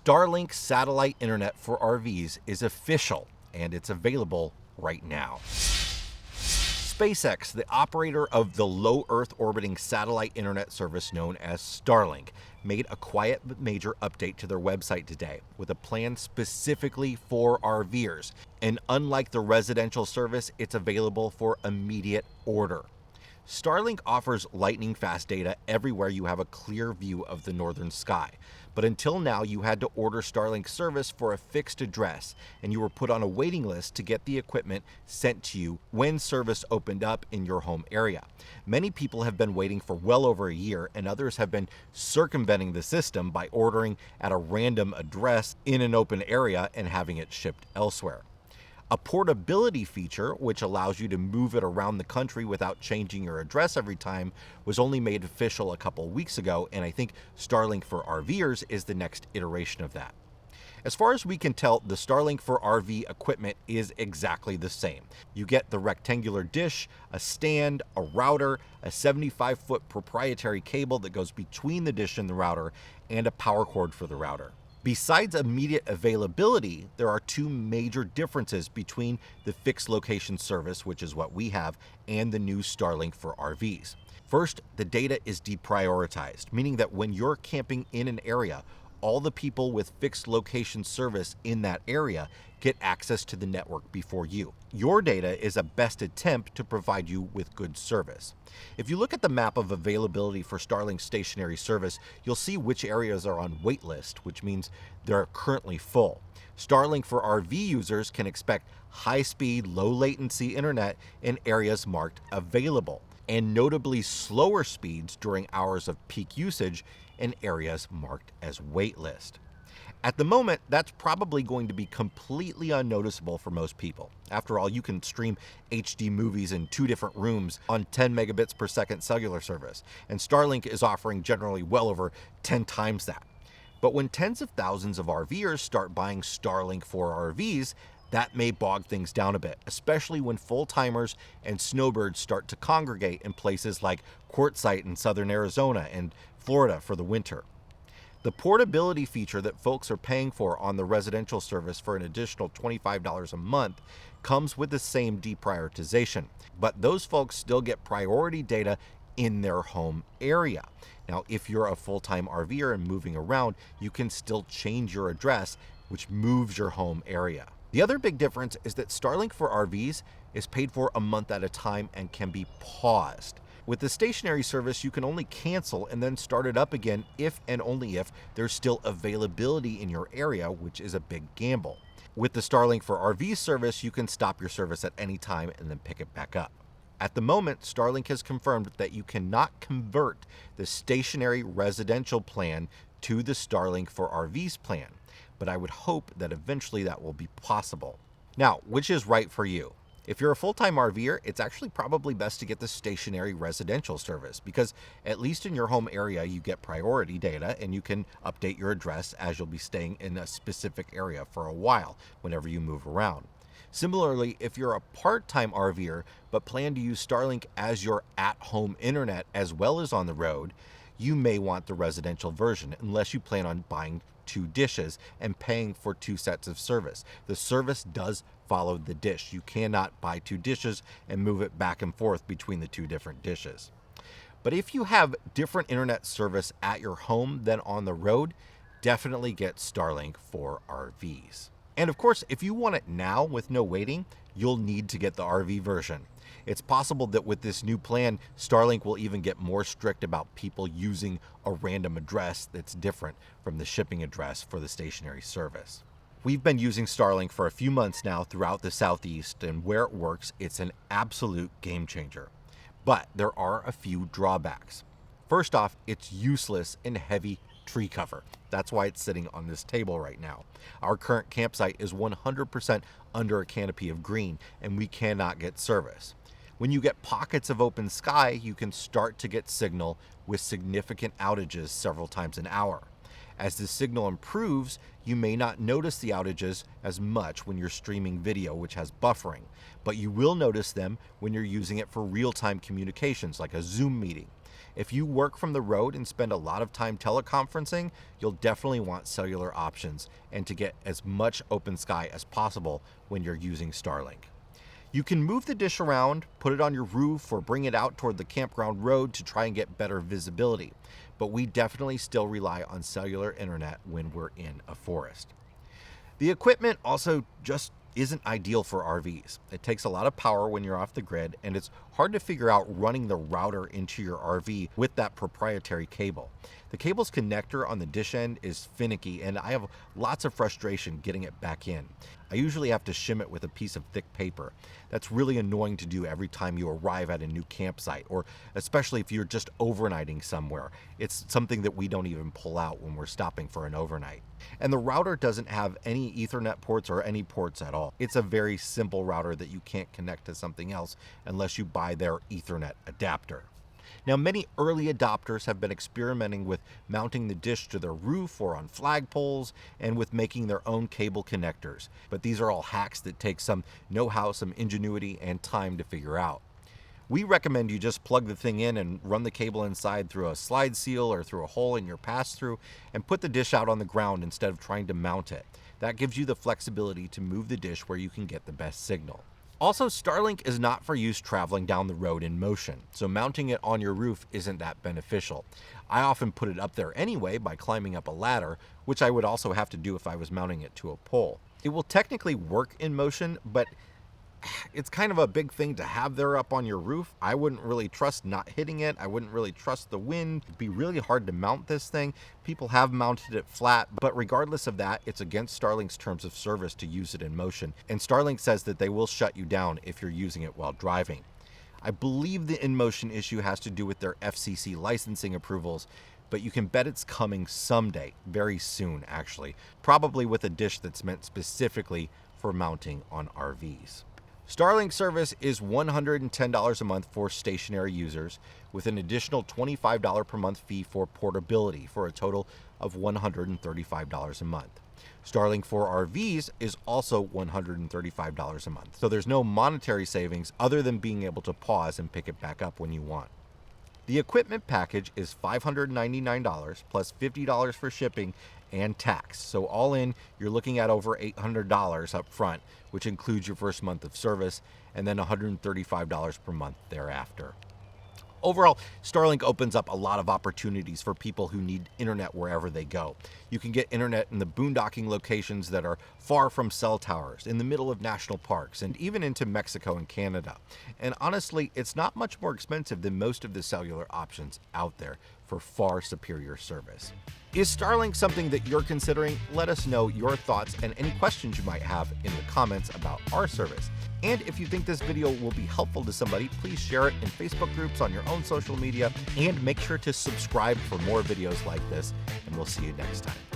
Starlink satellite internet for RVs is official, and it's available right now. SpaceX, the operator of the low Earth orbiting satellite internet service known as Starlink, made a quiet but major update to their website today with a plan specifically for RVers. And unlike the residential service, it's available for immediate order. Starlink offers lightning-fast data everywhere you have a clear view of the northern sky. But until now, you had to order Starlink service for a fixed address, and you were put on a waiting list to get the equipment sent to you when service opened up in your home area. Many people have been waiting for well over a year, and others have been circumventing the system by ordering at a random address in an open area and having it shipped elsewhere. A portability feature, which allows you to move it around the country without changing your address every time, was only made official a couple weeks ago, and I think Starlink for RVers is the next iteration of that. As far as we can tell, the Starlink for RV equipment is exactly the same. You get the rectangular dish, a stand, a router, a 75-foot proprietary cable that goes between the dish and the router, and a power cord for the router. Besides immediate availability, there are two major differences between the fixed location service, which is what we have, and the new Starlink for RVs. First, the data is deprioritized, meaning that when you're camping in an area, all the people with fixed location service in that area get access to the network before you. Your data is a best attempt to provide you with good service. If you look at the map of availability for Starlink stationary service, you'll see which areas are on wait list, which means they're currently full. Starlink for RV users can expect high-speed, low-latency internet in areas marked available, and notably slower speeds during hours of peak usage in areas marked as waitlist. At the moment, that's probably going to be completely unnoticeable for most people. After all, you can stream HD movies in 2 different rooms on 10 megabits per second cellular service, and Starlink is offering generally well over 10 times that. But when tens of thousands of RVers start buying Starlink for RVs, that may bog things down a bit, especially when full-timers and snowbirds start to congregate in places like Quartzsite in southern Arizona and Florida for the winter. The portability feature that folks are paying for on the residential service for an additional $25 a month comes with the same deprioritization, but those folks still get priority data in their home area. Now, if you're a full-time RVer and moving around, you can still change your address, which moves your home area. The other big difference is that Starlink for RVs is paid for a month at a time and can be paused. With the stationary service, you can only cancel and then start it up again if and only if there's still availability in your area, which is a big gamble. With the Starlink for RV service, you can stop your service at any time and then pick it back up. At the moment, Starlink has confirmed that you cannot convert the stationary residential plan to the Starlink for RVs plan, but I would hope that eventually that will be possible. Now, which is right for you? If you're a full-time RVer, it's actually probably best to get the stationary residential service because at least in your home area, you get priority data and you can update your address as you'll be staying in a specific area for a while whenever you move around. Similarly, if you're a part-time RVer but plan to use Starlink as your at-home internet as well as on the road, you may want the residential version unless you plan on buying 2 dishes and paying for 2 sets of service. The service does follow the dish. You cannot buy 2 dishes and move it back and forth between the 2 different dishes. But if you have different internet service at your home than on the road, definitely get Starlink for RVs. And of course, if you want it now with no waiting, you'll need to get the RV version. It's possible that with this new plan, Starlink will even get more strict about people using a random address that's different from the shipping address for the stationary service. We've been using Starlink for a few months now throughout the Southeast, and where it works, it's an absolute game changer. But there are a few drawbacks. First off, it's useless in heavy tree cover. That's why it's sitting on this table right now. Our current campsite is 100% under a canopy of green, and we cannot get service. When you get pockets of open sky, you can start to get signal with significant outages several times an hour. As the signal improves, you may not notice the outages as much when you're streaming video, which has buffering, but you will notice them when you're using it for real-time communications like a Zoom meeting. If you work from the road and spend a lot of time teleconferencing, you'll definitely want cellular options and to get as much open sky as possible when you're using Starlink. You can move the dish around, put it on your roof, or bring it out toward the campground road to try and get better visibility, but we definitely still rely on cellular internet when we're in a forest. The equipment also just isn't ideal for RVs. It takes a lot of power when you're off the grid, and it's hard to figure out running the router into your RV with that proprietary cable. The cable's connector on the dish end is finicky, and I have lots of frustration getting it back in. I usually have to shim it with a piece of thick paper. That's really annoying to do every time you arrive at a new campsite, or especially if you're just overnighting somewhere. It's something that we don't even pull out when we're stopping for an overnight. And the router doesn't have any Ethernet ports or any ports at all. It's a very simple router that you can't connect to something else unless you buy their Ethernet adapter. Now, many early adopters have been experimenting with mounting the dish to their roof or on flagpoles and with making their own cable connectors. But these are all hacks that take some know-how, some ingenuity, and time to figure out. We recommend you just plug the thing in and run the cable inside through a slide seal or through a hole in your pass-through and put the dish out on the ground instead of trying to mount it. That gives you the flexibility to move the dish where you can get the best signal. Also, Starlink is not for use traveling down the road in motion, so mounting it on your roof isn't that beneficial. I often put it up there anyway by climbing up a ladder, which I would also have to do if I was mounting it to a pole. It will technically work in motion, but it's kind of a big thing to have there up on your roof. I wouldn't really trust not hitting it. I wouldn't really trust the wind. It'd be really hard to mount this thing. People have mounted it flat, but regardless of that, it's against Starlink's terms of service to use it in motion. And Starlink says that they will shut you down if you're using it while driving. I believe the in-motion issue has to do with their FCC licensing approvals, but you can bet it's coming someday, very soon actually, probably with a dish that's meant specifically for mounting on RVs. Starlink service is $110 a month for stationary users, with an additional $25 per month fee for portability, for a total of $135 a month. Starlink for RVs is also $135 a month, so there's no monetary savings other than being able to pause and pick it back up when you want. The equipment package is $599 plus $50 for shipping and tax. So all in, you're looking at over $800 up front, which includes your first month of service, and then $135 per month thereafter. Overall, Starlink opens up a lot of opportunities for people who need internet wherever they go. You can get internet in the boondocking locations that are far from cell towers, in the middle of national parks, and even into Mexico and Canada. And honestly, it's not much more expensive than most of the cellular options out there for far superior service. Is Starlink something that you're considering? Let us know your thoughts and any questions you might have in the comments about our service. And if you think this video will be helpful to somebody, please share it in Facebook groups, on your own social media, and make sure to subscribe for more videos like this, and we'll see you next time.